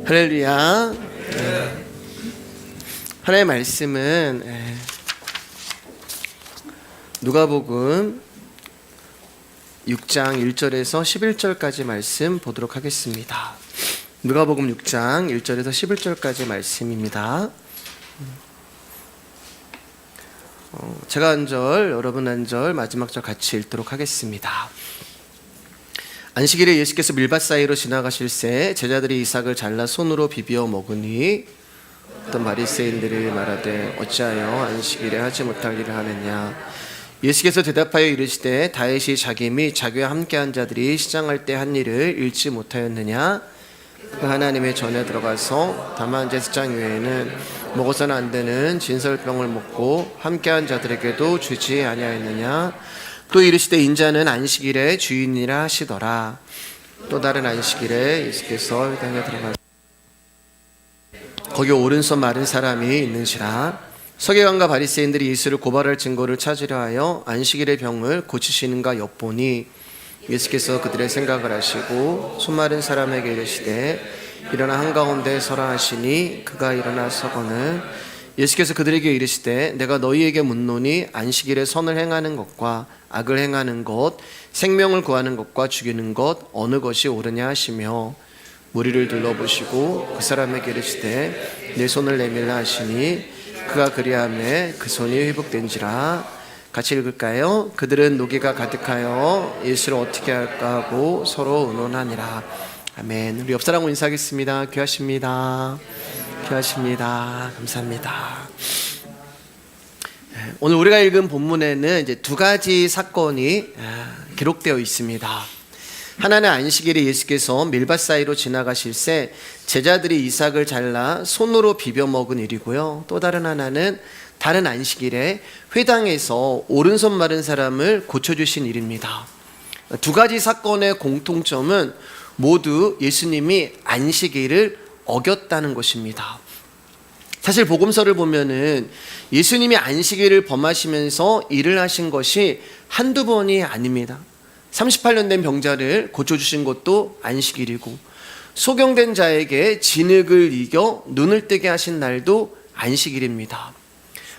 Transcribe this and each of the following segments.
할렐루야. 하나님의 말씀은 누가복음 6장 1절에서 11절까지 말씀 보도록 하겠습니다. 누가복음 6장 1절에서 11절까지 말씀입니다. 제가 한 절, 여러분 한 절, 마지막 절 같이 읽도록 하겠습니다. 안식일에 예수께서 밀밭 사이로 지나가실새 제자들이 이삭을 잘라 손으로 비벼 먹으니 어떤 바리새인들이 말하되 어찌하여 안식일에 하지 못할 일을 하느냐. 예수께서 대답하여 이르시되 다윗이 자기 및 자기와 함께한 자들이 시장할 때 한 일을 잃지 못하였느냐. 그 하나님의 전에 들어가서 다만 제사장 외에는 먹어서는 안 되는 진설병을 먹고 함께한 자들에게도 주지 아니하였느냐. 또 이르시되 인자는 안식일의 주인이라 하시더라. 또 다른 안식일에 예수께서 회당에 들어가서 거기 오른손 마른 사람이 있는지라. 서기관과 바리새인들이 예수를 고발할 증거를 찾으려 하여 안식일의 병을 고치시는가 엿보니 예수께서 그들의 생각을 아시고 손 마른 사람에게 이르시되 일어나 한가운데 서라 하시니 그가 일어나 서거늘 예수께서 그들에게 이르시되 내가 너희에게 묻노니 안식일에 선을 행하는 것과 악을 행하는 것, 생명을 구하는 것과 죽이는 것 어느 것이 옳으냐 하시며 무리를 둘러보시고 그 사람에게 이르시되 내 손을 내밀라 하시니 그가 그리하매 그 손이 회복된지라. 같이 읽을까요? 그들은 노기가 가득하여 예수를 어떻게 할까 하고 서로 의논하니라. 아멘. 우리 옆사람과 인사하겠습니다. 귀하십니다. 귀하십니다. 감사합니다. 오늘 우리가 읽은 본문에는 이제 두 가지 사건이 기록되어 있습니다. 하나는 안식일에 예수께서 밀밭 사이로 지나가실새 제자들이 이삭을 잘라 손으로 비벼 먹은 일이고요. 또 다른 하나는 다른 안식일에 회당에서 오른손 마른 사람을 고쳐주신 일입니다. 두 가지 사건의 공통점은 모두 예수님이 안식일을 어겼다는 것입니다. 사실 복음서를 보면은 예수님이 안식일을 범하시면서 일을 하신 것이 한두 번이 아닙니다. 38년 된 병자를 고쳐주신 것도 안식일이고 소경된 자에게 진흙을 이겨 눈을 뜨게 하신 날도 안식일입니다.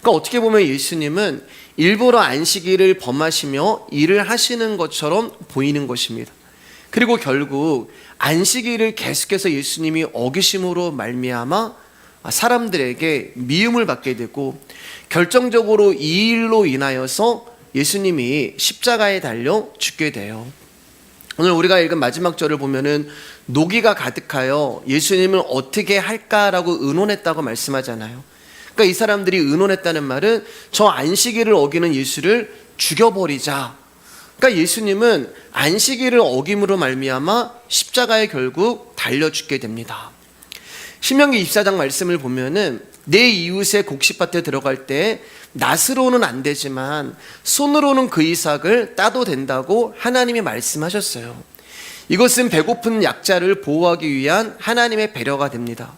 그러니까 어떻게 보면 예수님은 일부러 안식일을 범하시며 일을 하시는 것처럼 보이는 것입니다. 그리고 결국 안식일을 계속해서 예수님이 어기심으로 말미암아 사람들에게 미움을 받게 되고 결정적으로 이 일로 인하여서 예수님이 십자가에 달려 죽게 돼요. 오늘 우리가 읽은 마지막 절을 보면은 노기가 가득하여 예수님을 어떻게 할까라고 의논했다고 말씀하잖아요. 그러니까 이 사람들이 의논했다는 말은 저 안식일을 어기는 예수를 죽여버리자. 그러니까 예수님은 안식일을 어김으로 말미암아 십자가에 결국 달려 죽게 됩니다. 신명기 24장 말씀을 보면은 내 이웃의 곡식밭에 들어갈 때 낫으로는 안 되지만 손으로는 그 이삭을 따도 된다고 하나님이 말씀하셨어요. 이것은 배고픈 약자를 보호하기 위한 하나님의 배려가 됩니다.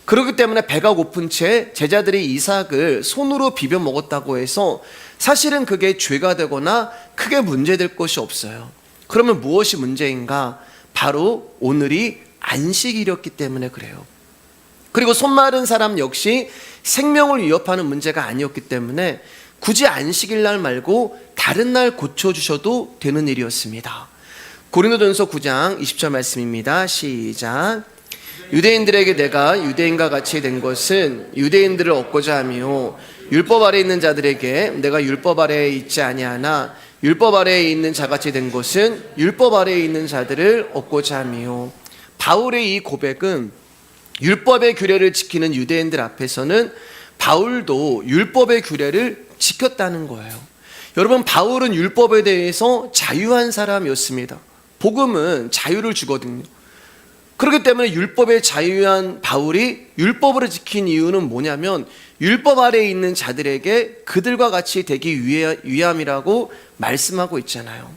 그렇기 때문에 배가 고픈 채 제자들이 이삭을 손으로 비벼 먹었다고 해서 사실은 그게 죄가 되거나 크게 문제될 것이 없어요. 그러면 무엇이 문제인가? 바로 오늘이 안식일이었기 때문에 그래요. 그리고 손 마른 사람 역시 생명을 위협하는 문제가 아니었기 때문에 굳이 안식일 날 말고 다른 날 고쳐주셔도 되는 일이었습니다. 고린도전서 9장 20절 말씀입니다. 시작. 유대인들에게 내가 유대인과 같이 된 것은 유대인들을 얻고자 하며 율법 아래에 있는 자들에게 내가 율법 아래에 있지 아니하나 율법 아래에 있는 자같이 된 것은 율법 아래에 있는 자들을 얻고자 하며. 바울의 이 고백은 율법의 규례를 지키는 유대인들 앞에서는 바울도 율법의 규례를 지켰다는 거예요. 여러분, 바울은 율법에 대해서 자유한 사람이었습니다. 복음은 자유를 주거든요. 그렇기 때문에 율법에 자유한 바울이 율법을 지킨 이유는 뭐냐면 율법 아래에 있는 자들에게 그들과 같이 되기 위함이라고 말씀하고 있잖아요.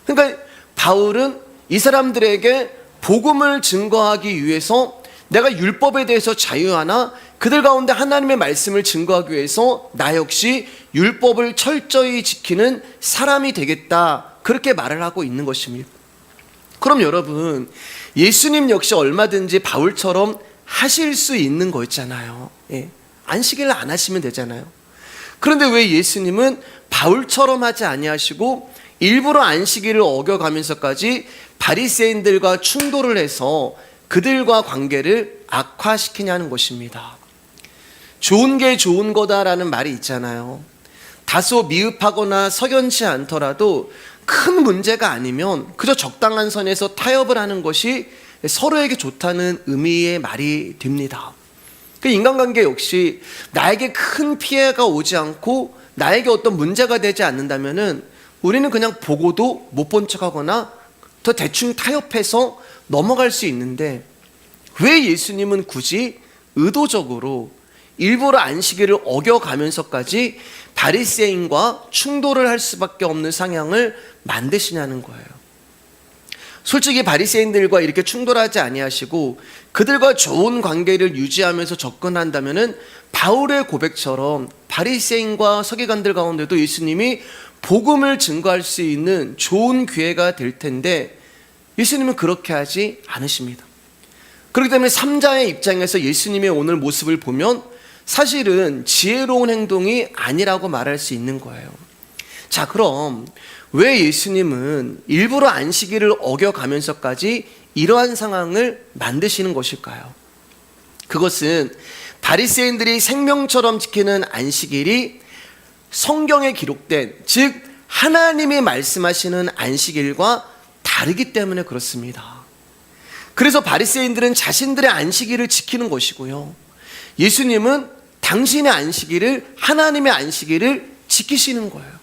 그러니까 바울은 이 사람들에게 복음을 증거하기 위해서 내가 율법에 대해서 자유하나 그들 가운데 하나님의 말씀을 증거하기 위해서 나 역시 율법을 철저히 지키는 사람이 되겠다, 그렇게 말을 하고 있는 것입니다. 그럼 여러분, 예수님 역시 얼마든지 바울처럼 하실 수 있는 거 있잖아요. 예. 안식일을 안 하시면 되잖아요. 그런데 왜 예수님은 바울처럼 하지 아니하시고 일부러 안식일을 어겨가면서까지 바리새인들과 충돌을 해서 그들과 관계를 악화시키냐는 것입니다. 좋은 게 좋은 거다라는 말이 있잖아요. 다소 미흡하거나 석연치 않더라도 큰 문제가 아니면 그저 적당한 선에서 타협을 하는 것이 서로에게 좋다는 의미의 말이 됩니다. 그 인간관계 역시 나에게 큰 피해가 오지 않고 나에게 어떤 문제가 되지 않는다면은 우리는 그냥 보고도 못 본 척하거나 더 대충 타협해서 넘어갈 수 있는데, 왜 예수님은 굳이 의도적으로 일부러 안식일을 어겨가면서까지 바리새인과 충돌을 할 수밖에 없는 상황을 만드시냐는 거예요. 솔직히 바리새인들과 이렇게 충돌하지 아니하시고 그들과 좋은 관계를 유지하면서 접근한다면은 바울의 고백처럼 바리새인과 서기관들 가운데도 예수님이 복음을 증거할 수 있는 좋은 기회가 될 텐데, 예수님은 그렇게 하지 않으십니다. 그렇기 때문에 3자의 입장에서 예수님의 오늘 모습을 보면 사실은 지혜로운 행동이 아니라고 말할 수 있는 거예요. 자, 그럼 왜 예수님은 일부러 안식일을 어겨가면서까지 이러한 상황을 만드시는 것일까요? 그것은 바리새인들이 생명처럼 지키는 안식일이 성경에 기록된, 즉 하나님이 말씀하시는 안식일과 다르기 때문에 그렇습니다. 그래서 바리새인들은 자신들의 안식일을 지키는 것이고요, 예수님은 당신의 안식일을, 하나님의 안식일을 지키시는 거예요.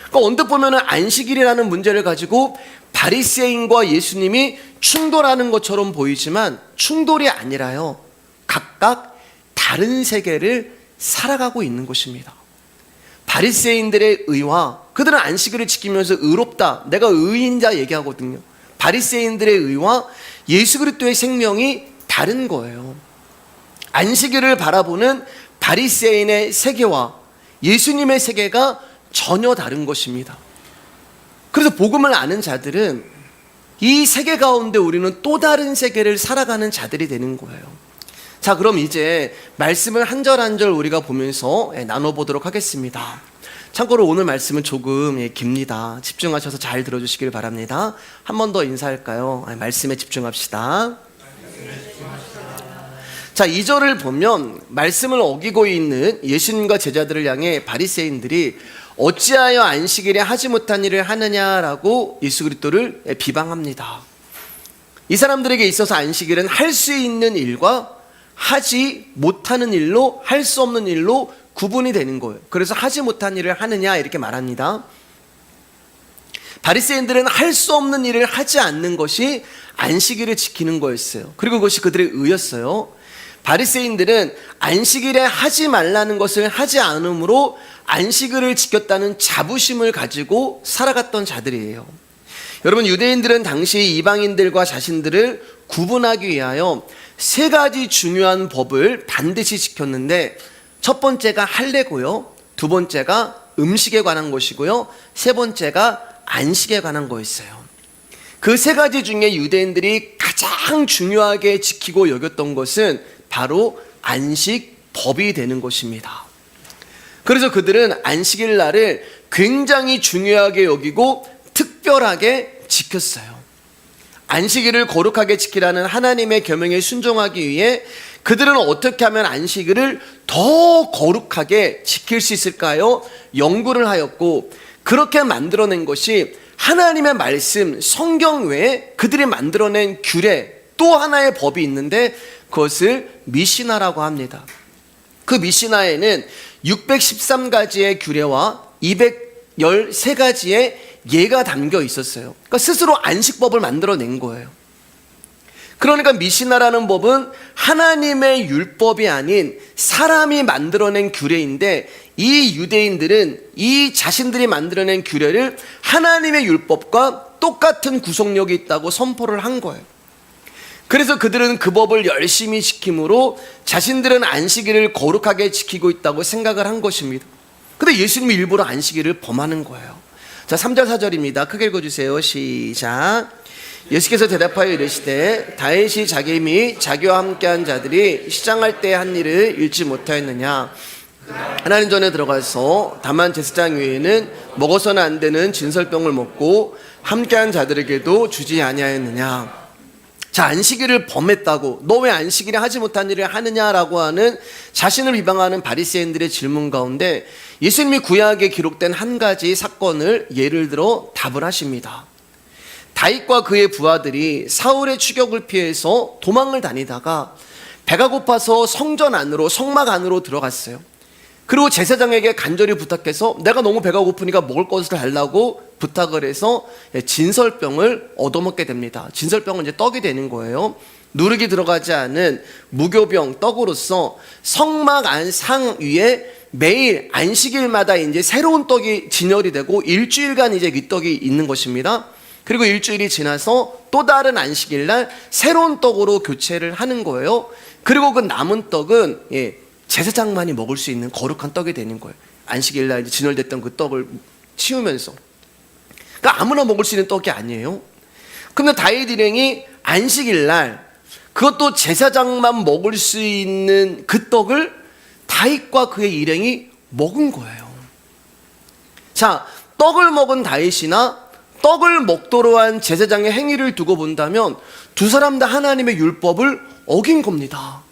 그러니까 언뜻 보면 안식일이라는 문제를 가지고 바리새인과 예수님이 충돌하는 것처럼 보이지만 충돌이 아니라요, 각각 다른 세계를 살아가고 있는 것입니다. 바리새인들의 의와, 그들은 안식일을 지키면서 의롭다, 내가 의인자 얘기하거든요. 바리새인들의 의와 예수 그리스도의 생명이 다른 거예요. 안식일을 바라보는 바리새인의 세계와 예수님의 세계가 전혀 다른 것입니다. 그래서 복음을 아는 자들은 이 세계 가운데 우리는 또 다른 세계를 살아가는 자들이 되는 거예요. 자, 그럼 이제 말씀을 한 절 한 절 우리가 보면서 나눠보도록 하겠습니다. 참고로 오늘 말씀은 조금 깁니다. 집중하셔서 잘 들어주시길 바랍니다. 한 번 더 인사할까요? 말씀에 집중합시다. 자, 2절을 보면 말씀을 어기고 있는 예수님과 제자들을 향해 바리새인들이 어찌하여 안식일에 하지 못한 일을 하느냐라고 예수 그리스도를 비방합니다. 이 사람들에게 있어서 안식일은 할 수 있는 일과 하지 못하는 일로, 할 수 없는 일로 구분이 되는 거예요. 그래서 하지 못한 일을 하느냐 이렇게 말합니다. 바리새인들은 할 수 없는 일을 하지 않는 것이 안식일을 지키는 거였어요. 그리고 그것이 그들의 의였어요. 바리새인들은 안식일에 하지 말라는 것을 하지 않으므로 안식일을 지켰다는 자부심을 가지고 살아갔던 자들이에요. 여러분, 유대인들은 당시 이방인들과 자신들을 구분하기 위하여 3가지 중요한 법을 반드시 지켰는데, 첫 번째가 할례고요, 두 번째가 음식에 관한 것이고요, 세 번째가 안식에 관한 거였어요. 그 3가지 중에 유대인들이 가장 중요하게 지키고 여겼던 것은 바로 안식법이 되는 것입니다. 그래서 그들은 안식일 날을 굉장히 중요하게 여기고 특별하게 지켰어요. 안식일을 거룩하게 지키라는 하나님의 계명에 순종하기 위해 그들은 어떻게 하면 안식일을 더 거룩하게 지킬 수 있을까요? 연구를 하였고, 그렇게 만들어낸 것이 하나님의 말씀, 성경 외에 그들이 만들어낸 규례, 또 하나의 법이 있는데 그것을 미시나라고 합니다. 그 미시나에는 613가지의 규례와 213가지의 예가 담겨 있었어요. 그러니까 스스로 안식법을 만들어낸 거예요. 그러니까 미시나라는 법은 하나님의 율법이 아닌 사람이 만들어낸 규례인데, 이 유대인들은 이 자신들이 만들어낸 규례를 하나님의 율법과 똑같은 구속력이 있다고 선포를 한 거예요. 그래서 그들은 그 법을 열심히 지킴으로 자신들은 안식일을 거룩하게 지키고 있다고 생각을 한 것입니다. 근데 예수님이 일부러 안식일을 범하는 거예요. 자, 3절 4절입니다. 크게 읽어주세요. 시작. 예수께서 대답하여 이르시되 다윗이 자기 및 자기와 함께한 자들이 시장할 때 한 일을 잃지 못하였느냐. 하나님 전에 들어가서 다만 제사장 외에는 먹어서는 안 되는 진설병을 먹고 함께한 자들에게도 주지 아니하였느냐. 자, 안식일을 범했다고 너 왜 안식일에 하지 못한 일을 하느냐라고 하는 자신을 비방하는 바리새인들의 질문 가운데 예수님이 구약에 기록된 한 가지 사건을 예를 들어 답을 하십니다. 다윗과 그의 부하들이 사울의 추격을 피해서 도망을 다니다가 배가 고파서 성전 안으로, 성막 안으로 들어갔어요. 그리고 제사장에게 간절히 부탁해서 내가 너무 배가 고프니까 먹을 것을 달라고 부탁을 해서 진설병을 얻어먹게 됩니다. 진설병은 이제 떡이 되는 거예요. 누룩이 들어가지 않은 무교병 떡으로서 성막 안 상 위에 매일 안식일마다 이제 새로운 떡이 진열이 되고 일주일간 이제 이 떡이 있는 것입니다. 그리고 일주일이 지나서 또 다른 안식일날 새로운 떡으로 교체를 하는 거예요. 그리고 그 남은 떡은 제사장만이 먹을 수 있는 거룩한 떡이 되는 거예요. 안식일날 이제 진열됐던 그 떡을 치우면서. 그러니까 아무나 먹을 수 있는 떡이 아니에요. 근데 다윗 일행이 안식일날 그것도 제사장만 먹을 수 있는 그 떡을 다윗과 그의 일행이 먹은 거예요. 자, 떡을 먹은 다윗이나 떡을 먹도록 한 제사장의 행위를 두고 본다면 두 사람 다 하나님의 율법을 어긴 겁니다.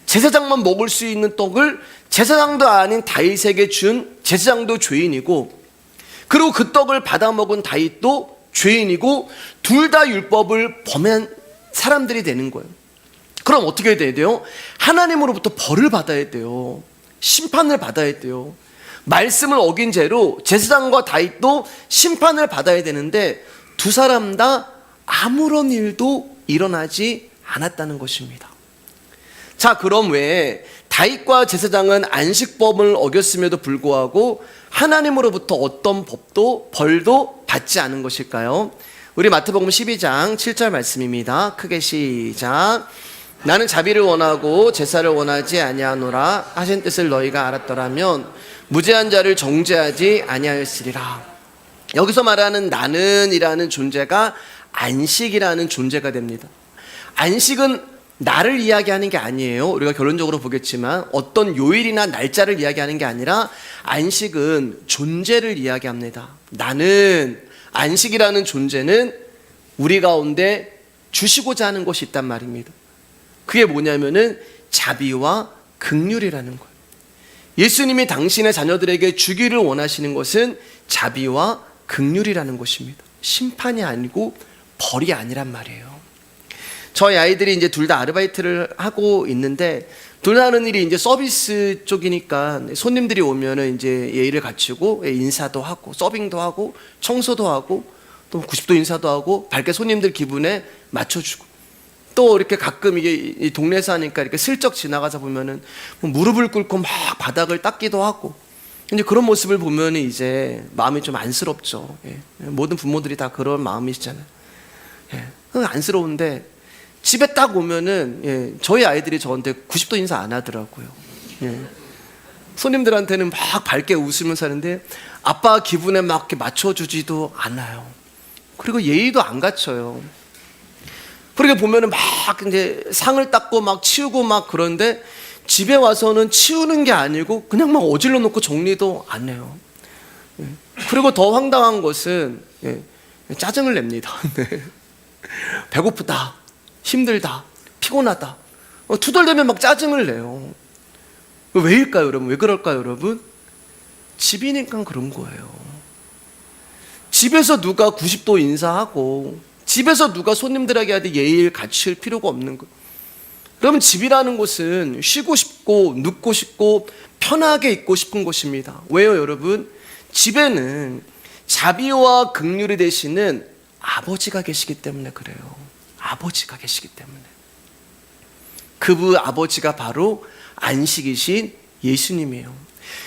제사장만 먹을 수 있는 떡을 제사장도 아닌 다윗에게 준 제사장도 죄인이고, 그리고 그 떡을 받아 먹은 다윗도 죄인이고, 둘 다 율법을 범한 사람들이 되는 거예요. 그럼 어떻게 돼야 돼요? 하나님으로부터 벌을 받아야 돼요. 심판을 받아야 돼요. 말씀을 어긴 죄로 제사장과 다윗도 심판을 받아야 되는데 두 사람 다 아무런 일도 일어나지 않았다는 것입니다. 자, 그럼 왜 다윗과 제사장은 안식법을 어겼음에도 불구하고 하나님으로부터 어떤 법도 벌도 받지 않은 것일까요? 우리 마태복음 12장 7절 말씀입니다. 크게 시작. 나는 자비를 원하고 제사를 원하지 아니하노라 하신 뜻을 너희가 알았더라면 무죄한 자를 정죄하지 아니하였으리라. 여기서 말하는 나는이라는 존재가 안식이라는 존재가 됩니다. 안식은 나를 이야기하는 게 아니에요. 우리가 결론적으로 보겠지만 어떤 요일이나 날짜를 이야기하는 게 아니라 안식은 존재를 이야기합니다. 나는, 안식이라는 존재는 우리 가운데 주시고자 하는 것이 있단 말입니다. 그게 뭐냐면은 자비와 긍휼이라는 거예요. 예수님이 당신의 자녀들에게 주기를 원하시는 것은 자비와 긍휼이라는 것입니다. 심판이 아니고 벌이 아니란 말이에요. 저희 아이들이 이제 둘 다 아르바이트를 하고 있는데 둘 다 하는 일이 이제 서비스 쪽이니까 손님들이 오면은 이제 예의를 갖추고 인사도 하고 서빙도 하고 청소도 하고 또 90도 인사도 하고 밝게 손님들 기분에 맞춰주고 또 이렇게 가끔 이게 동네에서 하니까 이렇게 슬쩍 지나가서 보면은 무릎을 꿇고 막 바닥을 닦기도 하고 이제 그런 모습을 보면 이제 마음이 좀 안쓰럽죠. 모든 부모들이 다 그런 마음이시잖아요. 안쓰러운데 집에 딱 오면은 저희 아이들이 저한테 90도 인사 안 하더라고요. 손님들한테는 막 밝게 웃으면서 하는데 아빠 기분에 막 이렇게 맞춰주지도 않아요. 그리고 예의도 안 갖춰요. 그렇게 보면은 막 이제 상을 닦고 막 치우고 막 그런데 집에 와서는 치우는 게 아니고 그냥 막 어질러 놓고 정리도 안 해요. 그리고 더 황당한 것은 짜증을 냅니다. 배고프다, 힘들다, 피곤하다, 투덜대면 막 짜증을 내요. 왜일까요, 여러분? 왜 그럴까요, 여러분? 집이니까 그런 거예요. 집에서 누가 90도 인사하고 집에서 누가 손님들에게 예의를 갖출 필요가 없는 거예요. 그러면 집이라는 곳은 쉬고 싶고 눕고 싶고 편하게 있고 싶은 곳입니다. 왜요, 여러분? 집에는 자비와 긍휼이 되시는 아버지가 계시기 때문에 그래요. 아버지가 계시기 때문에. 그 아버지가 바로 안식이신 예수님이에요.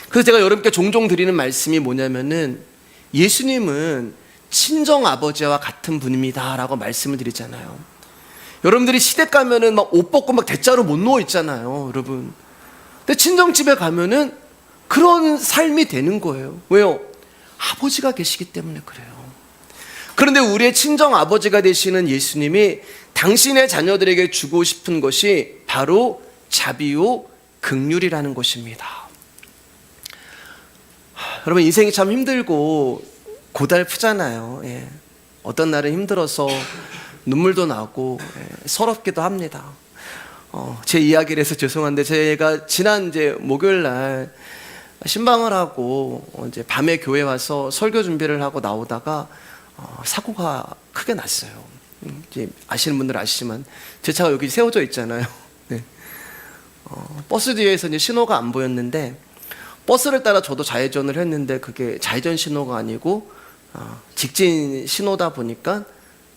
그래서 제가 여러분께 종종 드리는 말씀이 뭐냐면은 예수님은 친정 아버지와 같은 분입니다 라고 말씀을 드리잖아요. 여러분들이 시댁 가면은 막 옷 벗고 막 대자로 못 누워 있잖아요, 여러분. 근데 친정집에 가면은 그런 삶이 되는 거예요. 왜요? 아버지가 계시기 때문에 그래요. 그런데 우리의 친정 아버지가 되시는 예수님이 당신의 자녀들에게 주고 싶은 것이 바로 자비요 긍휼이라는 것입니다. 여러분, 인생이 참 힘들고 고달프잖아요. 예. 어떤 날은 힘들어서 눈물도 나고 서럽기도 합니다. 제 이야기를 해서 죄송한데, 제가 지난 목요일 날 신방을 하고 이제 밤에 교회 와서 설교 준비를 하고 나오다가 사고가 크게 났어요. 이제 아시는 분들 아시지만 제 차가 여기 세워져 있잖아요. 네. 버스 뒤에서 이제 신호가 안 보였는데, 버스를 따라 저도 좌회전을 했는데 그게 좌회전 신호가 아니고 직진 신호다 보니까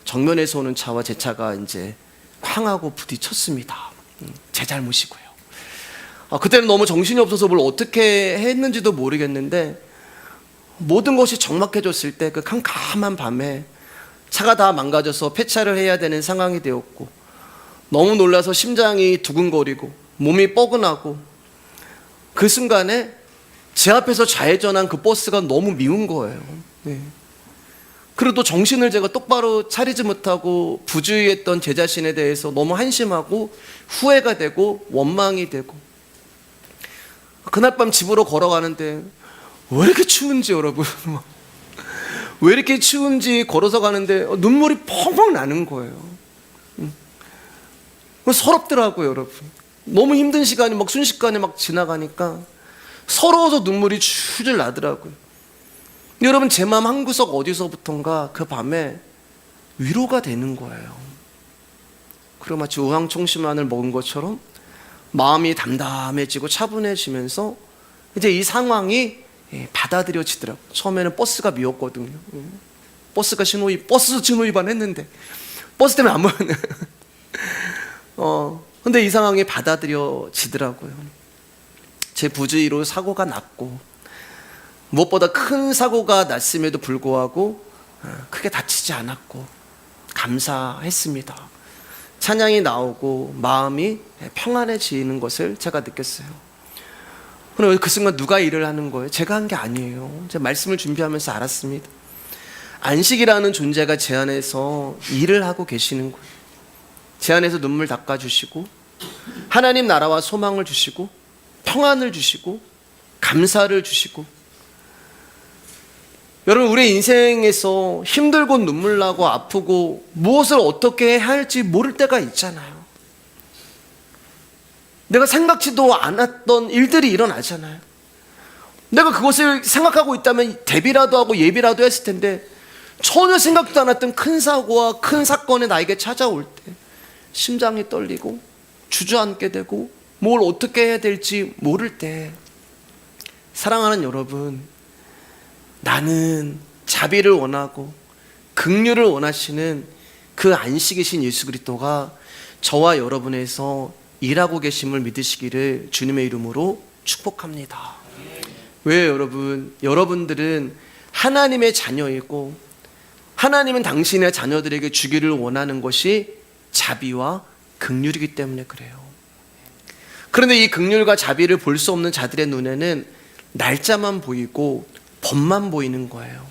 정면에서 오는 차와 제 차가 이제 쾅 하고 부딪혔습니다. 제 잘못이고요. 그때는 너무 정신이 없어서 뭘 어떻게 했는지도 모르겠는데, 모든 것이 적막해졌을 때 그 캄캄한 밤에 차가 다 망가져서 폐차를 해야 되는 상황이 되었고, 너무 놀라서 심장이 두근거리고 몸이 뻐근하고, 그 순간에 제 앞에서 좌회전한 그 버스가 너무 미운 거예요. 네. 그리고 또 정신을 제가 똑바로 차리지 못하고 부주의했던 제 자신에 대해서 너무 한심하고 후회가 되고 원망이 되고, 그날 밤 집으로 걸어가는데 왜 이렇게 추운지, 여러분 왜 이렇게 추운지 걸어서 가는데 눈물이 펑펑 나는 거예요. 서럽더라고요, 여러분. 너무 힘든 시간이 막 순식간에 막 지나가니까 서러워서 눈물이 줄줄 나더라고요. 여러분, 제 마음 한구석 어디서부턴가 그 밤에 위로가 되는 거예요. 그리고 마치 우황청심환을 먹은 것처럼 마음이 담담해지고 차분해지면서 이제 이 상황이 받아들여지더라고요. 처음에는 버스가 미웠거든요. 버스도 신호 위반했는데 버스 때문에 안 보였네. 근데 이 상황이 받아들여지더라고요. 제 부주의로 사고가 났고, 무엇보다 큰 사고가 났음에도 불구하고 크게 다치지 않았고 감사했습니다. 찬양이 나오고 마음이 평안해지는 것을 제가 느꼈어요. 그런데 그 순간 누가 일을 하는 거예요? 제가 한 게 아니에요. 제가 말씀을 준비하면서 알았습니다. 안식이라는 존재가 제 안에서 일을 하고 계시는 거예요. 제 안에서 눈물 닦아주시고, 하나님 나라와 소망을 주시고, 평안을 주시고, 감사를 주시고. 여러분, 우리 인생에서 힘들고 눈물 나고 아프고 무엇을 어떻게 해야 할지 모를 때가 있잖아요. 내가 생각지도 않았던 일들이 일어나잖아요. 내가 그것을 생각하고 있다면 대비라도 하고 예비라도 했을 텐데, 전혀 생각도 않았던 큰 사고와 큰 사건이 나에게 찾아올 때 심장이 떨리고 주저앉게 되고 뭘 어떻게 해야 될지 모를 때, 사랑하는 여러분, 나는 자비를 원하고 긍휼을 원하시는 그 안식이신 예수 그리스도가 저와 여러분에서 일하고 계심을 믿으시기를 주님의 이름으로 축복합니다. 왜요, 여러분? 여러분들은 하나님의 자녀이고, 하나님은 당신의 자녀들에게 주기를 원하는 것이 자비와 긍휼이기 때문에 그래요. 그런데 이 긍휼과 자비를 볼 수 없는 자들의 눈에는 날짜만 보이고 법만 보이는 거예요.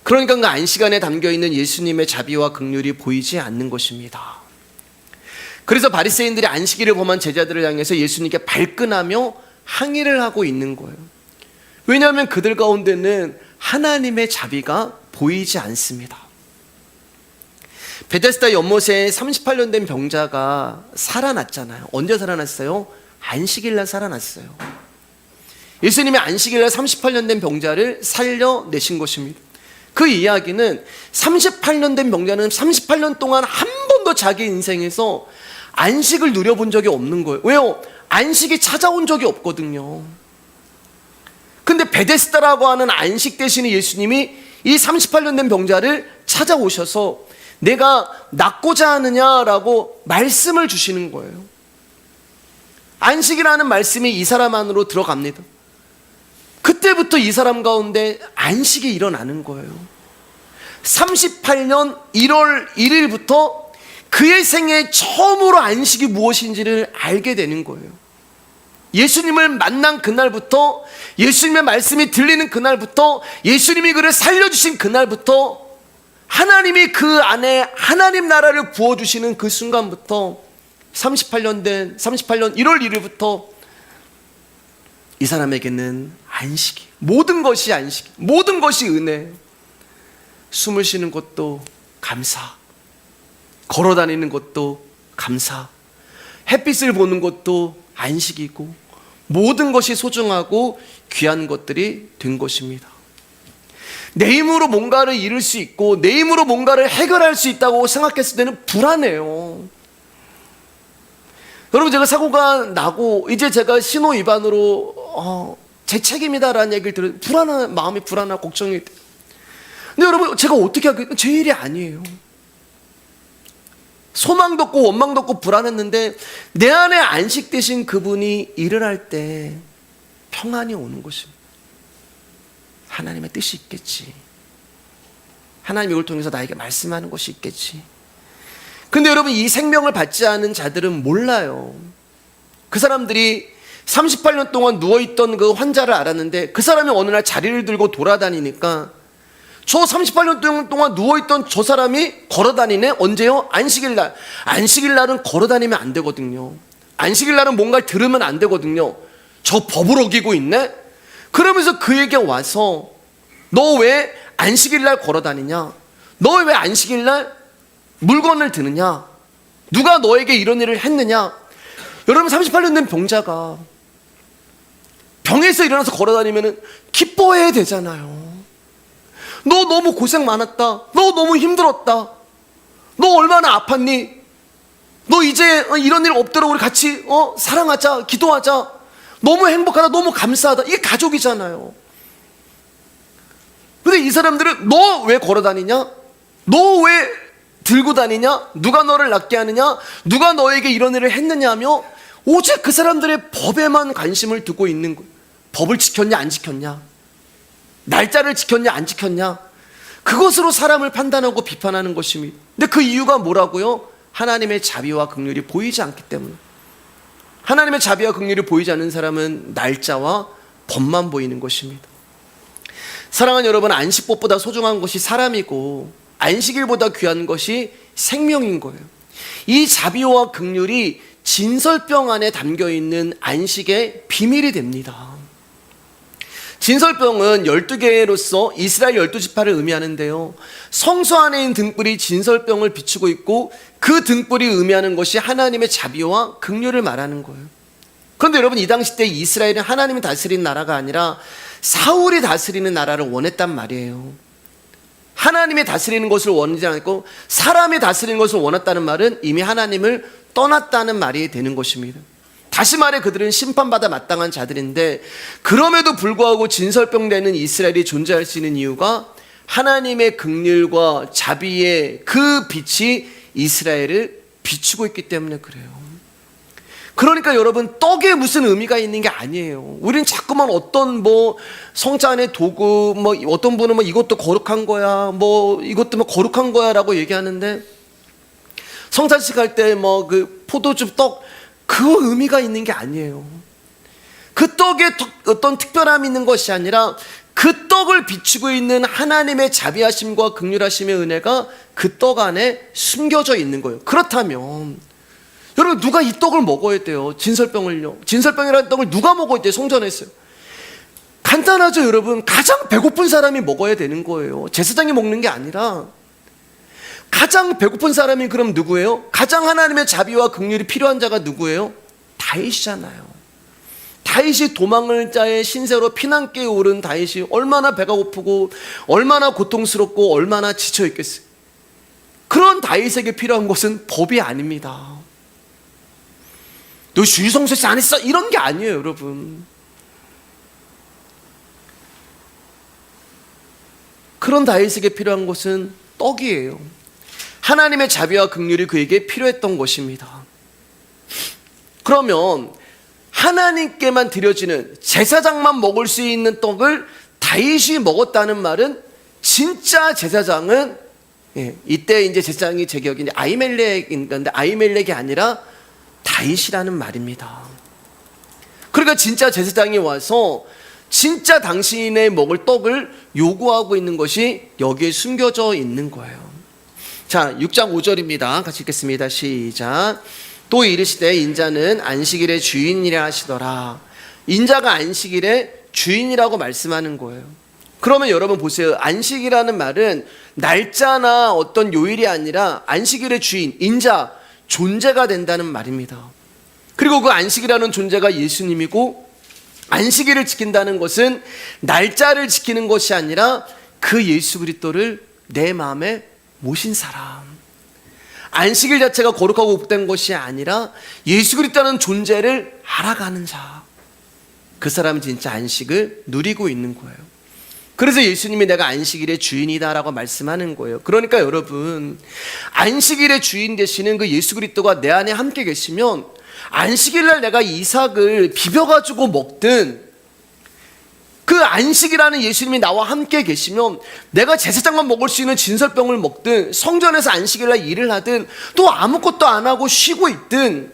그러니까 그 안식안에 담겨있는 예수님의 자비와 긍휼이 보이지 않는 것입니다. 그래서 바리새인들이 안식일을 범한 제자들을 향해서 예수님께 발끈하며 항의를 하고 있는 거예요. 왜냐하면 그들 가운데는 하나님의 자비가 보이지 않습니다. 베데스다 연못에 38년 된 병자가 살아났잖아요. 언제 살아났어요? 안식일날 살아났어요. 예수님이 안식일날 38년 된 병자를 살려내신 것입니다. 그 이야기는 38년 된 병자는 38년 동안 한 번도 자기 인생에서 안식을 누려본 적이 없는 거예요. 왜요? 안식이 찾아온 적이 없거든요. 근데 베데스다라고 하는 안식 대신에 예수님이 이 38년 된 병자를 찾아오셔서 내가 낫고자 하느냐라고 말씀을 주시는 거예요. 안식이라는 말씀이 이 사람 안으로 들어갑니다. 그때부터 이 사람 가운데 안식이 일어나는 거예요. 38년 1월 1일부터 그의 생애 처음으로 안식이 무엇인지를 알게 되는 거예요. 예수님을 만난 그날부터, 예수님의 말씀이 들리는 그날부터, 예수님이 그를 살려주신 그날부터 하나님이 그 안에 하나님 나라를 부어주시는 그 순간부터 38년 1월 1일부터 이 사람에게는 안식이, 모든 것이 안식, 모든 것이 은혜. 숨을 쉬는 것도 감사, 걸어 다니는 것도 감사, 햇빛을 보는 것도 안식이고, 모든 것이 소중하고 귀한 것들이 된 것입니다. 내 힘으로 뭔가를 이룰 수 있고 내 힘으로 뭔가를 해결할 수 있다고 생각했을 때는 불안해요. 여러분, 제가 사고가 나고 이제 제가 신호 위반으로 제 책임이다라는 얘기를 들으면 불안한 마음이, 불안하고 걱정이 돼요. 근데 여러분, 제가 어떻게 하겠어요? 제 일이 아니에요. 소망도 없고 원망도 없고 불안했는데 내 안에 안식되신 그분이 일을 할 때 평안이 오는 것입니다. 하나님의 뜻이 있겠지. 하나님 이걸 통해서 나에게 말씀하는 것이 있겠지. 근데 여러분, 이 생명을 받지 않은 자들은 몰라요. 그 사람들이 38년 동안 누워있던 그 환자를 알았는데 그 사람이 어느 날 자리를 들고 돌아다니니까 저 38년 동안 누워있던 저 사람이 걸어다니네? 언제요? 안식일날. 안식일날은 걸어다니면 안 되거든요. 안식일날은 뭔가를 들으면 안 되거든요. 저 법을 어기고 있네? 그러면서 그에게 와서 너 왜 안식일날 걸어다니냐? 너 왜 안식일날 물건을 드느냐? 누가 너에게 이런 일을 했느냐? 여러분, 38년 된 병자가 병에서 일어나서 걸어다니면 기뻐해야 되잖아요. 너 너무 고생 많았다. 너 너무 힘들었다. 너 얼마나 아팠니? 너 이제 이런 일 없도록 우리 같이 사랑하자, 기도하자. 너무 행복하다, 너무 감사하다. 이게 가족이잖아요. 근데 이 사람들은 너 왜 걸어다니냐? 너 왜 들고 다니냐? 누가 너를 낫게 하느냐? 누가 너에게 이런 일을 했느냐 하며 오직 그 사람들의 법에만 관심을 두고 있는 거예요. 법을 지켰냐 안 지켰냐? 날짜를 지켰냐 안 지켰냐? 그것으로 사람을 판단하고 비판하는 것입니다. 근데 그 이유가 뭐라고요? 하나님의 자비와 긍휼이 보이지 않기 때문에. 하나님의 자비와 긍휼이 보이지 않는 사람은 날짜와 법만 보이는 것입니다. 사랑하는 여러분, 안식법보다 소중한 것이 사람이고 안식일보다 귀한 것이 생명인 거예요. 이 자비와 긍휼이 진설병 안에 담겨있는 안식의 비밀이 됩니다. 진설병은 12개로서 이스라엘 12지파를 의미하는데요, 성소 안에 있는 등불이 진설병을 비추고 있고 그 등불이 의미하는 것이 하나님의 자비와 긍휼을 말하는 거예요. 그런데 여러분, 이 당시 때 이스라엘은 하나님이 다스리는 나라가 아니라 사울이 다스리는 나라를 원했단 말이에요. 하나님이 다스리는 것을 원하지 않고 사람이 다스리는 것을 원했다는 말은 이미 하나님을 떠났다는 말이 되는 것입니다. 다시 말해 그들은 심판받아 마땅한 자들인데, 그럼에도 불구하고 진설병되는 이스라엘이 존재할 수 있는 이유가 하나님의 긍휼과 자비의 그 빛이 이스라엘을 비추고 있기 때문에 그래요. 그러니까 여러분, 떡에 무슨 의미가 있는 게 아니에요. 우리는 자꾸만 어떤 성자 안의 도구, 어떤 분은 이것도 거룩한 거야, 이것도 거룩한 거야 라고 얘기하는데, 성찬식 할 때 그 포도주 떡, 그 의미가 있는 게 아니에요. 그 떡에 어떤 특별함이 있는 것이 아니라 그 떡을 비추고 있는 하나님의 자비하심과 긍휼하심의 은혜가 그 떡 안에 숨겨져 있는 거예요. 그렇다면 여러분, 누가 이 떡을 먹어야 돼요? 진설병을요. 진설병이라는 떡을 누가 먹어야 돼요? 성전에서요. 간단하죠, 여러분. 가장 배고픈 사람이 먹어야 되는 거예요. 제사장이 먹는 게 아니라. 가장 배고픈 사람이 그럼 누구예요? 가장 하나님의 자비와 긍휼이 필요한 자가 누구예요? 다윗이잖아요. 다윗이 도망을 자의 신세로 피난길에 오른 다윗이 얼마나 배가 고프고 얼마나 고통스럽고 얼마나 지쳐 있겠어요. 그런 다윗에게 필요한 것은 법이 아닙니다. 너 주일성수에서 안 했어? 이런 게 아니에요, 여러분. 그런 다윗에게 필요한 것은 떡이에요. 하나님의 자비와 긍휼이 그에게 필요했던 것입니다. 그러면 하나님께만 드려지는, 제사장만 먹을 수 있는 떡을 다윗이 먹었다는 말은, 진짜 제사장은, 이때 이제 제사장이 제 기억에 아히멜렉인 건데 아히멜렉이 아니라 다윗이라는 말입니다. 그러니까 진짜 제사장이 와서 진짜 당신의 먹을 떡을 요구하고 있는 것이 여기에 숨겨져 있는 거예요. 자, 6장 5절입니다. 같이 읽겠습니다. 시작. 또 이르시되 인자는 안식일의 주인이라 하시더라. 인자가 안식일의 주인이라고 말씀하는 거예요. 그러면 여러분 보세요. 안식이라는 말은 날짜나 어떤 요일이 아니라 안식일의 주인, 인자, 존재가 된다는 말입니다. 그리고 그 안식이라는 존재가 예수님이고, 안식일을 지킨다는 것은 날짜를 지키는 것이 아니라 그 예수 그리스도를 내 마음에 모신 사람. 안식일 자체가 거룩하고 복된 것이 아니라 예수 그리스도라는 존재를 알아가는 자. 그 사람이 진짜 안식을 누리고 있는 거예요. 그래서 예수님이 내가 안식일의 주인이다라고 말씀하는 거예요. 그러니까 여러분, 안식일의 주인 되시는 그 예수 그리스도가 내 안에 함께 계시면 안식일날 내가 이삭을 비벼가지고 먹든, 그 안식이라는 예수님이 나와 함께 계시면 내가 제사장만 먹을 수 있는 진설병을 먹든, 성전에서 안식일날 일을 하든, 또 아무것도 안 하고 쉬고 있든,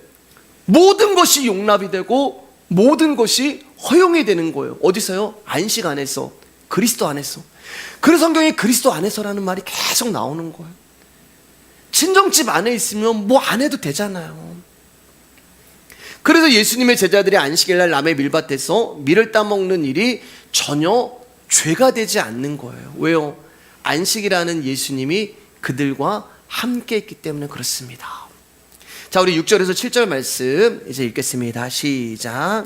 모든 것이 용납이 되고 모든 것이 허용이 되는 거예요. 어디서요? 안식 안에서, 그리스도 안에서. 그래서 성경에 그리스도 안에서라는 말이 계속 나오는 거예요. 친정집 안에 있으면 뭐 안 해도 되잖아요. 그래서 예수님의 제자들이 안식일날 남의 밀밭에서 밀을 따먹는 일이 전혀 죄가 되지 않는 거예요. 왜요? 안식이라는 예수님이 그들과 함께 있기 때문에 그렇습니다. 자, 우리 6절에서 7절 말씀 이제 읽겠습니다. 시작.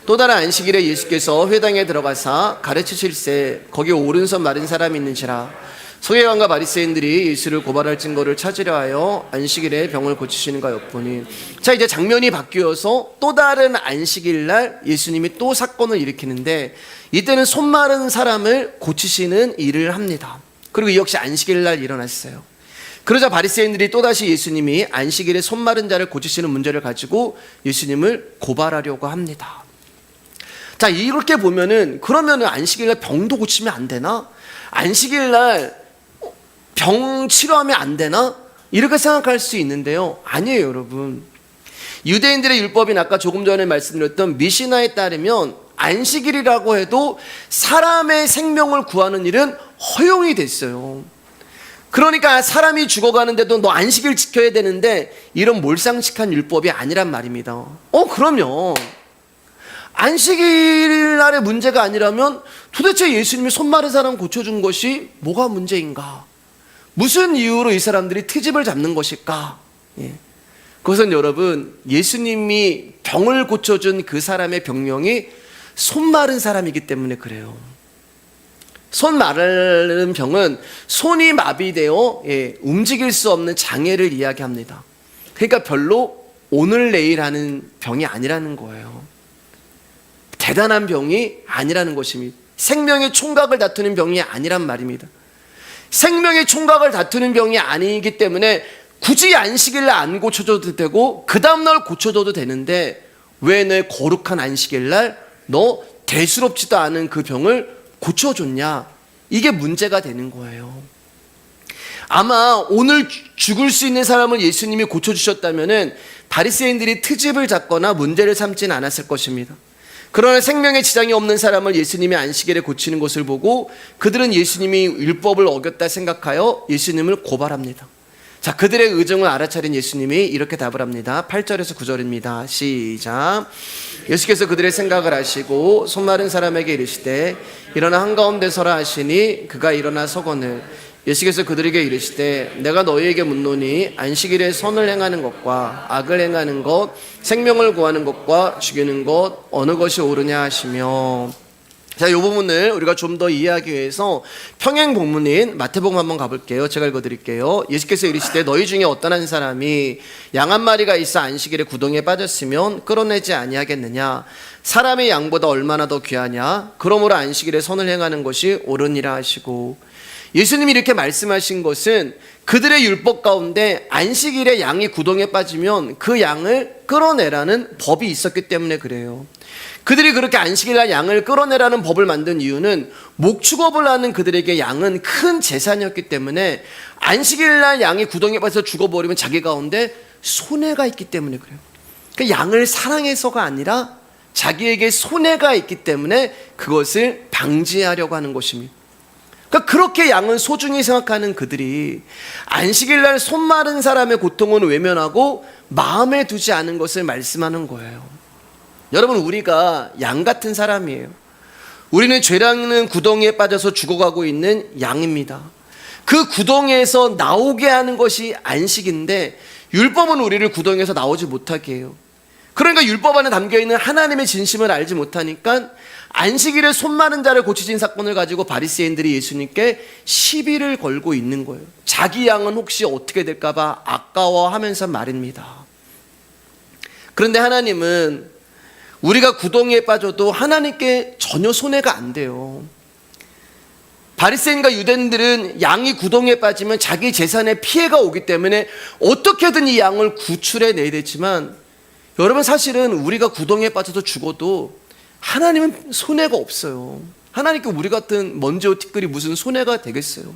또 다른 안식일에 예수께서 회당에 들어가사 가르치실세 거기 오른손 마른 사람이 있는지라. 서기관과 바리새인들이 예수를 고발할 증거를 찾으려 하여 안식일에 병을 고치시는가 엿보니. 자, 이제 장면이 바뀌어서 또 다른 안식일날 예수님이 또 사건을 일으키는데, 이때는 손 마른 사람을 고치시는 일을 합니다. 그리고 이 역시 안식일날 일어났어요. 그러자 바리새인들이 또다시 예수님이 안식일에 손 마른 자를 고치시는 문제를 가지고 예수님을 고발하려고 합니다. 자, 이렇게 보면은 그러면은 안식일날 병도 고치면 안 되나? 안식일날 병 치료하면 안 되나? 이렇게 생각할 수 있는데요. 아니에요, 여러분. 유대인들의 율법인 아까 조금 전에 말씀드렸던 미시나에 따르면 안식일이라고 해도 사람의 생명을 구하는 일은 허용이 됐어요. 그러니까 사람이 죽어가는데도 너 안식일 지켜야 되는데, 이런 몰상식한 율법이 아니란 말입니다. 그러면 안식일 날의 문제가 아니라면 도대체 예수님이 손 마른 사람 고쳐준 것이 뭐가 문제인가? 무슨 이유로 이 사람들이 트집을 잡는 것일까? 그것은 여러분, 예수님이 병을 고쳐준 그 사람의 병명이 손 마른 사람이기 때문에 그래요. 손 마른 병은 손이 마비되어 움직일 수 없는 장애를 이야기합니다. 그러니까 별로 오늘 내일 하는 병이 아니라는 거예요. 대단한 병이 아니라는 것입니다. 생명의 총각을 다투는 병이 아니란 말입니다. 생명의 총각을 다투는 병이 아니기 때문에 굳이 안식일날 안 고쳐줘도 되고 그 다음날 고쳐줘도 되는데, 왜 내 거룩한 안식일날 너 대수롭지도 않은 그 병을 고쳐줬냐? 이게 문제가 되는 거예요. 아마 오늘 죽을 수 있는 사람을 예수님이 고쳐주셨다면 바리새인들이 트집을 잡거나 문제를 삼지는 않았을 것입니다. 그러나 생명에 지장이 없는 사람을 예수님이 안식일에 고치는 것을 보고 그들은 예수님이 율법을 어겼다 생각하여 예수님을 고발합니다. 자, 그들의 의정을 알아차린 예수님이 이렇게 답을 합니다. 8절에서 9절입니다. 시작. 예수께서 그들의 생각을 아시고 손 마른 사람에게 이르시되 일어나 한가운데 서라 하시니 그가 일어나 서거늘. 예수께서 그들에게 이르시되 내가 너희에게 묻노니 안식일에 선을 행하는 것과 악을 행하는 것, 생명을 구하는 것과 죽이는 것 어느 것이 옳으냐 하시며. 자, 이 부분을 우리가 좀 더 이해하기 위해서 평행 본문인 마태복음 한번 가볼게요. 제가 읽어드릴게요. 예수께서 이르시되 너희 중에 어떤 한 사람이 양 한 마리가 있어 안식일에 구덩이에 빠졌으면 끌어내지 아니하겠느냐? 사람의 양보다 얼마나 더 귀하냐? 그러므로 안식일에 선을 행하는 것이 옳으니라 하시고. 예수님이 이렇게 말씀하신 것은 그들의 율법 가운데 안식일에 양이 구덩이에 빠지면 그 양을 끌어내라는 법이 있었기 때문에 그래요. 그들이 그렇게 안식일날 양을 끌어내라는 법을 만든 이유는 목축업을 하는 그들에게 양은 큰 재산이었기 때문에 안식일날 양이 구덩이에 빠져서 죽어버리면 자기 가운데 손해가 있기 때문에 그래요. 그러니까 양을 사랑해서가 아니라 자기에게 손해가 있기 때문에 그것을 방지하려고 하는 것입니다. 그러니까 그렇게 양을 소중히 생각하는 그들이 안식일 날 손 마른 사람의 고통은 외면하고 마음에 두지 않은 것을 말씀하는 거예요. 여러분, 우리가 양 같은 사람이에요. 우리는 죄라는 구덩이에 빠져서 죽어가고 있는 양입니다. 그 구덩이에서 나오게 하는 것이 안식인데 율법은 우리를 구덩이에서 나오지 못하게 해요. 그러니까 율법 안에 담겨있는 하나님의 진심을 알지 못하니까 안식일에 손 마른 자를 고치신 사건을 가지고 바리새인들이 예수님께 시비를 걸고 있는 거예요. 자기 양은 혹시 어떻게 될까 봐 아까워하면서 말입니다. 그런데 하나님은 우리가 구덩이에 빠져도 하나님께 전혀 손해가 안 돼요. 바리새인과 유대인들은 양이 구덩이에 빠지면 자기 재산에 피해가 오기 때문에 어떻게든 이 양을 구출해 내야 되지만, 여러분, 사실은 우리가 구덩이에 빠져서 죽어도 하나님은 손해가 없어요. 하나님께 우리 같은 먼지와 티끌이 무슨 손해가 되겠어요?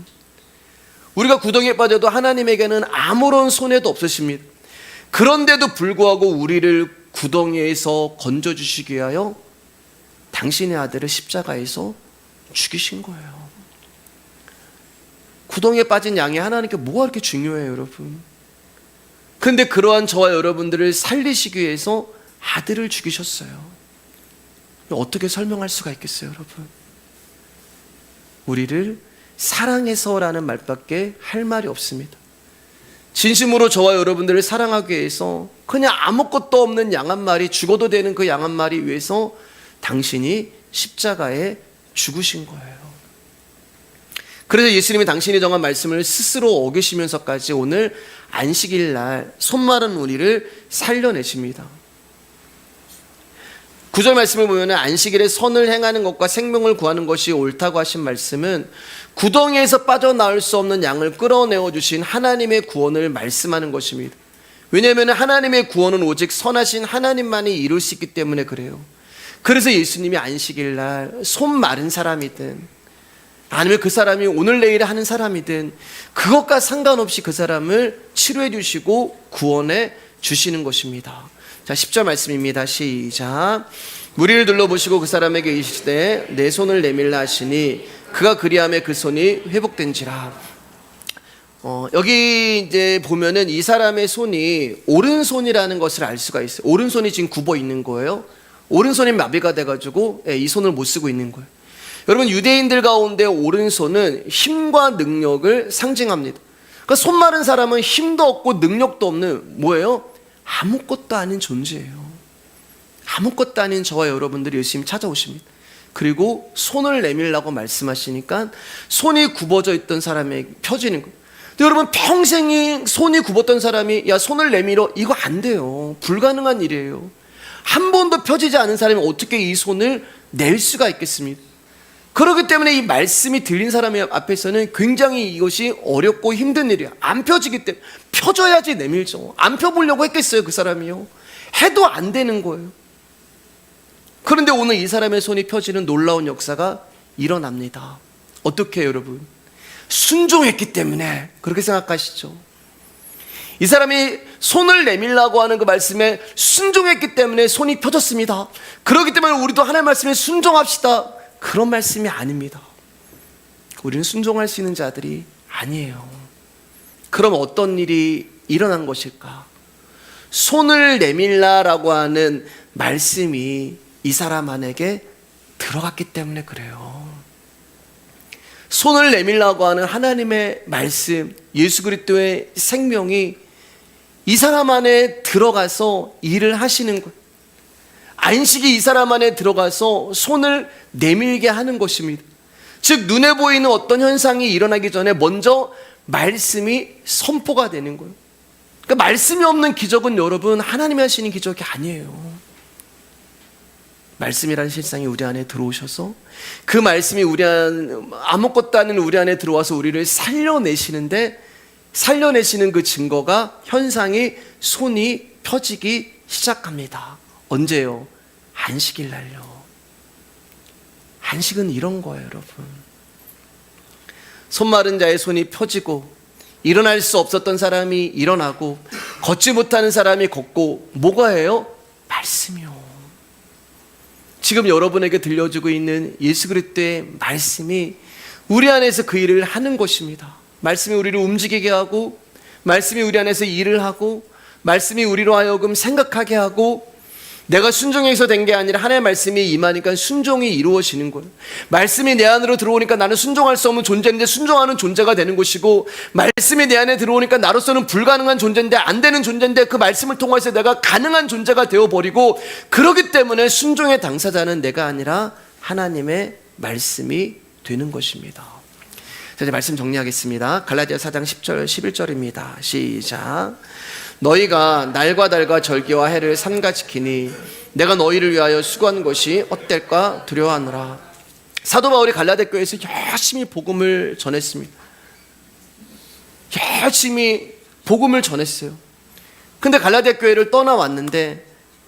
우리가 구덩이에 빠져도 하나님에게는 아무런 손해도 없으십니다. 그런데도 불구하고 우리를 구덩이에서 건져주시기 위하여 당신의 아들을 십자가에서 죽이신 거예요. 구덩이에 빠진 양이 하나님께 뭐가 그렇게 중요해요, 여러분? 그런데 그러한 저와 여러분들을 살리시기 위해서 아들을 죽이셨어요. 어떻게 설명할 수가 있겠어요, 여러분? 우리를 사랑해서라는 말밖에 할 말이 없습니다. 진심으로 저와 여러분들을 사랑하기 위해서 그냥 아무것도 없는 양 한 마리, 죽어도 되는 그 양 한 마리 위해서 당신이 십자가에 죽으신 거예요. 그래서 예수님이 당신이 정한 말씀을 스스로 어기시면서까지 오늘 안식일 날 손 마른 우리를 살려내십니다. 9절 말씀을 보면 안식일에 선을 행하는 것과 생명을 구하는 것이 옳다고 하신 말씀은 구덩이에서 빠져나올 수 없는 양을 끌어내어 주신 하나님의 구원을 말씀하는 것입니다. 왜냐하면 하나님의 구원은 오직 선하신 하나님만이 이룰 수 있기 때문에 그래요. 그래서 예수님이 안식일 날 손 마른 사람이든 아니면 그 사람이 오늘 내일 하는 사람이든 그것과 상관없이 그 사람을 치료해 주시고 구원해 주시는 것입니다. 자, 10절 말씀입니다. 시작. 무리를 둘러보시고 그 사람에게 이르시되 내 손을 내밀라 하시니 그가 그리하매 그 손이 회복된지라. 여기 이제 보면은 이 사람의 손이 오른손이라는 것을 알 수가 있어요. 오른손이 지금 굽어 있는 거예요. 오른손이 마비가 돼가지고 이 손을 못 쓰고 있는 거예요. 여러분, 유대인들 가운데 오른손은 힘과 능력을 상징합니다. 그러니까 손 마른 사람은 힘도 없고 능력도 없는 뭐예요? 아무것도 아닌 존재예요. 아무것도 아닌 저와 여러분들이 열심히 찾아오십니다. 그리고 손을 내밀라고 말씀하시니까 손이 굽어져 있던 사람에게 펴지는 거예요. 근데 여러분, 평생이 손이 굽었던 사람이 야 손을 내밀어, 이거 안 돼요. 불가능한 일이에요. 한 번도 펴지지 않은 사람이 어떻게 이 손을 낼 수가 있겠습니까? 그렇기 때문에 이 말씀이 들린 사람 앞에서는 굉장히 이것이 어렵고 힘든 일이야. 안 펴지기 때문에. 펴져야지 내밀죠. 안 펴보려고 했겠어요, 그 사람이요? 해도 안 되는 거예요. 그런데 오늘 이 사람의 손이 펴지는 놀라운 역사가 일어납니다. 어떻게 해요, 여러분? 순종했기 때문에. 그렇게 생각하시죠? 이 사람이 손을 내밀라고 하는 그 말씀에 순종했기 때문에 손이 펴졌습니다. 그렇기 때문에 우리도 하나님의 말씀에 순종합시다. 그런 말씀이 아닙니다. 우리는 순종할 수 있는 자들이 아니에요. 그럼 어떤 일이 일어난 것일까? 손을 내밀라라고 하는 말씀이 이 사람 안에게 들어갔기 때문에 그래요. 손을 내밀라고 하는 하나님의 말씀, 예수 그리스도의 생명이 이 사람 안에 들어가서 일을 하시는 것, 안식이 이 사람 안에 들어가서 손을 내밀게 하는 것입니다. 즉 눈에 보이는 어떤 현상이 일어나기 전에 먼저 말씀이 선포가 되는 거예요. 그러니까 말씀이 없는 기적은 여러분 하나님이 하시는 기적이 아니에요. 말씀이라는 실상이 우리 안에 들어오셔서 그 말씀이 우리 안 아무것도 아닌 우리 안에 들어와서 우리를 살려내시는데, 살려내시는 그 증거가 현상이 손이 펴지기 시작합니다. 언제요? 안식일 날요. 안식은 이런 거예요, 여러분. 손 마른 자의 손이 펴지고 일어날 수 없었던 사람이 일어나고 걷지 못하는 사람이 걷고, 뭐가 해요? 말씀이요. 지금 여러분에게 들려주고 있는 예수 그리스도의 말씀이 우리 안에서 그 일을 하는 것입니다. 말씀이 우리를 움직이게 하고, 말씀이 우리 안에서 일을 하고, 말씀이 우리로 하여금 생각하게 하고, 내가 순종해서 된 게 아니라 하나님의 말씀이 임하니까 순종이 이루어지는 거예요. 말씀이 내 안으로 들어오니까 나는 순종할 수 없는 존재인데 순종하는 존재가 되는 것이고, 말씀이 내 안에 들어오니까 나로서는 불가능한 존재인데, 안 되는 존재인데 그 말씀을 통해서 내가 가능한 존재가 되어버리고, 그렇기 때문에 순종의 당사자는 내가 아니라 하나님의 말씀이 되는 것입니다. 자, 이제 말씀 정리하겠습니다. 갈라디아 4장 10절 11절입니다. 시작. 너희가 날과 달과 절기와 해를 삼가 지키니 내가 너희를 위하여 수고한 것이 어떨까 두려워하노라. 사도 바울이 갈라디아 교회에서 열심히 복음을 전했습니다. 열심히 복음을 전했어요. 근데 갈라디아 교회를 떠나왔는데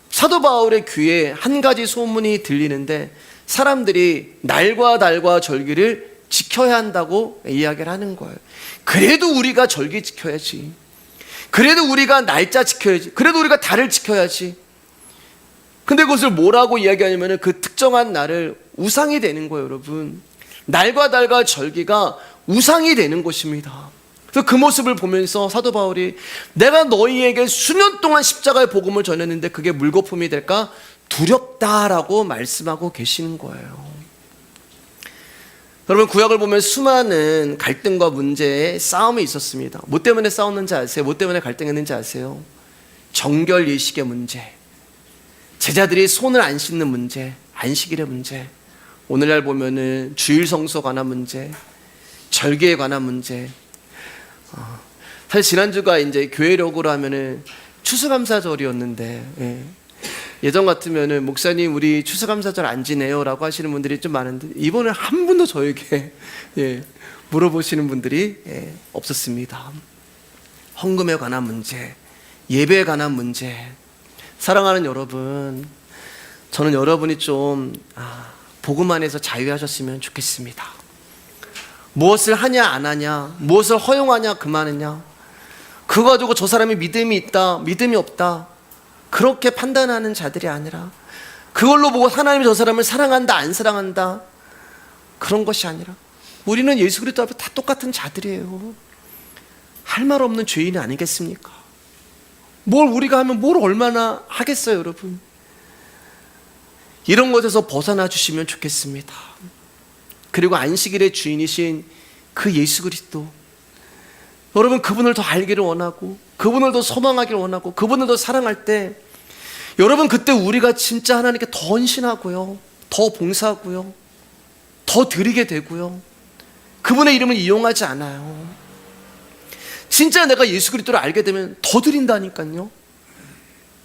사도 바울의 귀에 한 가지 소문이 들리는데, 사람들이 날과 달과 절기를 지켜야 한다고 이야기를 하는 거예요. 그래도 우리가 절기 지켜야지, 그래도 우리가 날짜 지켜야지, 그래도 우리가 달을 지켜야지. 근데 그것을 뭐라고 이야기하냐면 그 특정한 날을 우상이 되는 거예요. 여러분, 날과 달과 절기가 우상이 되는 것입니다. 그래서 그 모습을 보면서 사도 바울이 내가 너희에게 수년 동안 십자가의 복음을 전했는데 그게 물거품이 될까 두렵다라고 말씀하고 계시는 거예요. 여러분, 구약을 보면 수많은 갈등과 문제에 싸움이 있었습니다. 뭐 때문에 싸웠는지 아세요? 뭐 때문에 갈등했는지 아세요? 정결 예식의 문제, 제자들이 손을 안 씻는 문제, 안식일의 문제, 오늘날 보면은 주일 성수에 관한 문제, 절기에 관한 문제. 사실 지난주가 이제 교회력으로 하면은 추수감사절이었는데, 예전 같으면은 목사님 우리 추수감사절 안 지내요라고 하시는 분들이 좀 많은데, 이번에 한 분도 저에게 물어보시는 분들이 없었습니다. 헌금에 관한 문제, 예배에 관한 문제. 사랑하는 여러분, 저는 여러분이 좀 복음 안에서 자유하셨으면 좋겠습니다. 무엇을 하냐 안 하냐, 무엇을 허용하냐 그만하냐, 그거 가지고 저 사람이 믿음이 있다 믿음이 없다 그렇게 판단하는 자들이 아니라, 그걸로 보고 하나님이 저 사람을 사랑한다 안 사랑한다 그런 것이 아니라, 우리는 예수 그리스도 앞에 다 똑같은 자들이에요. 할 말 없는 죄인이 아니겠습니까? 뭘 우리가 하면 뭘 얼마나 하겠어요. 여러분, 이런 것에서 벗어나 주시면 좋겠습니다. 그리고 안식일의 주인이신 그 예수 그리스도, 여러분 그분을 더 알기를 원하고, 그분을 더 소망하기를 원하고, 그분을 더 사랑할 때, 여러분 그때 우리가 진짜 하나님께 더 헌신하고요, 더 봉사하고요, 더 드리게 되고요, 그분의 이름을 이용하지 않아요. 진짜 내가 예수 그리스도를 알게 되면 더 드린다니까요.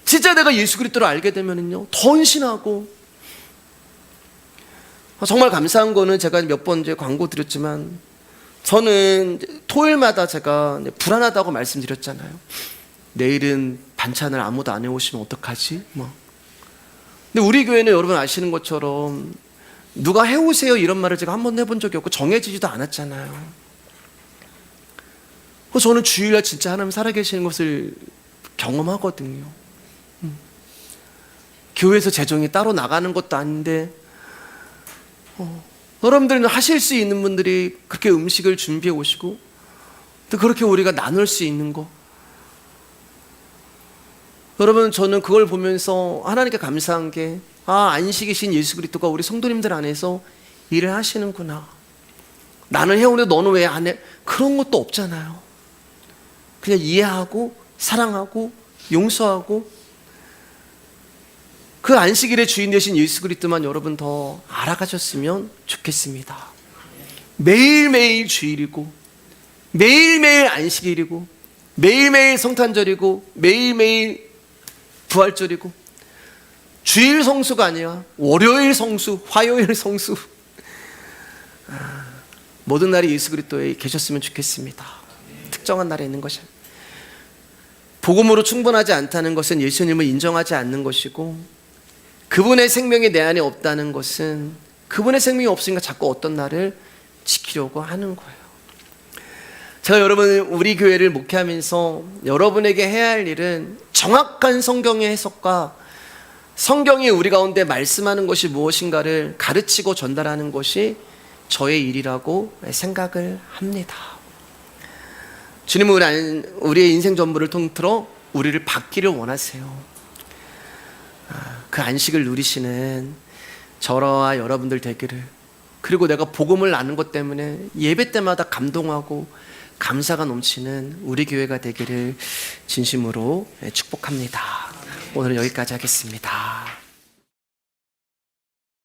진짜 내가 예수 그리스도를 알게 되면은요 더 헌신하고. 정말 감사한 거는 제가 몇 번 이제 광고 드렸지만, 저는 토요일마다 제가 불안하다고 말씀드렸잖아요. 내일은 반찬을 아무도 안 해오시면 어떡하지? 근데 우리 교회는 여러분 아시는 것처럼 누가 해오세요 이런 말을 제가 한 번도 해본 적이 없고 정해지지도 않았잖아요. 그래서 저는 주일날 진짜 하나님 살아계시는 것을 경험하거든요. 교회에서 재정이 따로 나가는 것도 아닌데, 여러분들은 하실 수 있는 분들이 그렇게 음식을 준비해 오시고, 또 그렇게 우리가 나눌 수 있는 거, 여러분 저는 그걸 보면서 하나님께 감사한 게, 안식이신 예수 그리스도가 우리 성도님들 안에서 일을 하시는구나. 나는 해오는데 너는 왜 안 해? 그런 것도 없잖아요. 그냥 이해하고 사랑하고 용서하고, 그 안식일의 주인 되신 예수 그리스도만 여러분 더 알아가셨으면 좋겠습니다. 매일매일 주일이고, 매일매일 안식일이고, 매일매일 성탄절이고, 매일매일 부활절이고, 주일 성수가 아니라 월요일 성수, 화요일 성수, 모든 날이 예수 그리스도에 계셨으면 좋겠습니다. 특정한 날에 있는 것이 복음으로 충분하지 않다는 것은 예수님을 인정하지 않는 것이고, 그분의 생명이 내 안에 없다는 것은 그분의 생명이 없으니까 자꾸 어떤 날을 지키려고 하는 거예요. 제가 여러분 우리 교회를 목회하면서 여러분에게 해야 할 일은 정확한 성경의 해석과 성경이 우리 가운데 말씀하는 것이 무엇인가를 가르치고 전달하는 것이 저의 일이라고 생각을 합니다. 주님은 우리의 인생 전부를 통틀어 우리를 받기를 원하세요. 그 안식을 누리시는 저와 여러분들 되기를, 그리고 내가 복음을 아는 것 때문에 예배 때마다 감동하고 감사가 넘치는 우리 교회가 되기를 진심으로 축복합니다. 오늘은 여기까지 하겠습니다.